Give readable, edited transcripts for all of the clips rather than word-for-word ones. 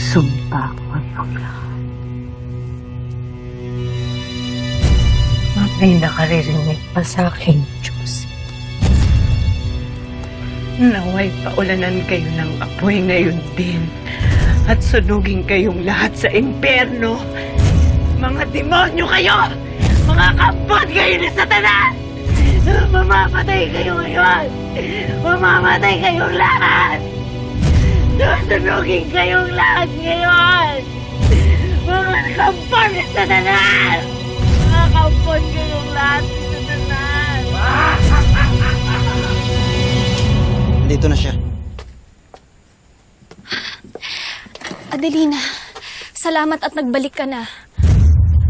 Sumpa ko ang lahat. May nakaririnig pa sa akin, Diyos. Naway paulanan kayo ng apoy ngayon din at sunugin kayong lahat sa impyerno. Mga demonyo kayo! Mga kapot kayo ni Satanas! Mamamatay kayo ngayon! Mamamatay kayong lahat! Susunugin kayong lahat ngayon! Mga kapot ni Satanas! Mga kapot kayong lahat ni Satanas! Dito na siya. Adelina, salamat at nagbalik ka na.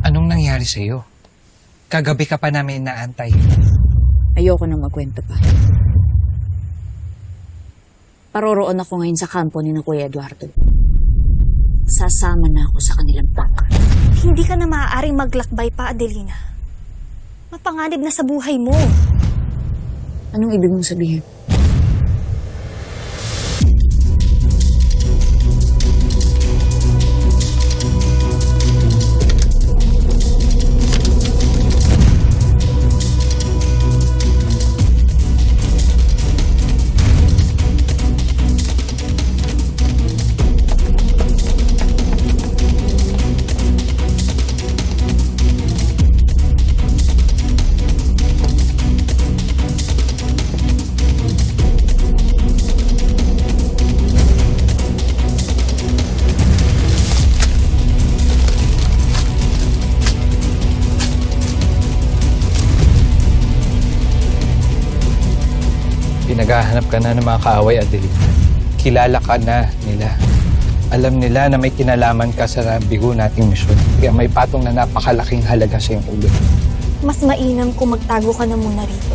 Anong nangyari sa'yo? Kagabi ka pa namin inaantay. Ayoko na magkwento pa. Paroroon ako ngayon sa kampo ni Kuya Eduardo. Sasama na ako sa kanilang bangka. Hindi ka na maaaring maglakbay pa, Adelina. Mapanganib na sa buhay mo. Anong ibig mong sabihin? Naghahanap ka na ng mga kaaway, Adelina. Kilala ka na nila. Alam nila na may kinalaman ka sa bigo nating misyon. Kaya may patong na napakalaking halaga sa iyong ulo. Mas mainam kung magtago ka na muna rito.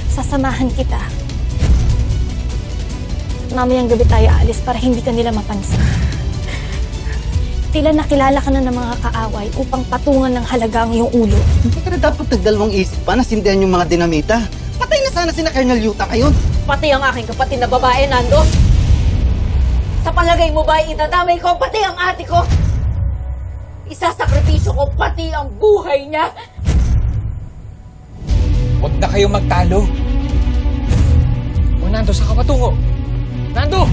Sasamahan kita. Mamayang gabi tayo aalis para hindi ka nila mapansin. Tila nakilala ka na ng mga kaaway upang patungan ng halaga ang iyong ulo. Hindi ka na dapat nagdalawang isip pa na sindihan yung mga dinamita. Patay na sana sina Colonel Yuta ngayon. Pati ang aking kapatid na babae, Nando. Sa palagay mo ba itadamay ko pati ang ate ko? Isasakripisyo ko pati ang buhay niya. Huwag na kayong magtalo. O Nando, saan ka patungo? Nando!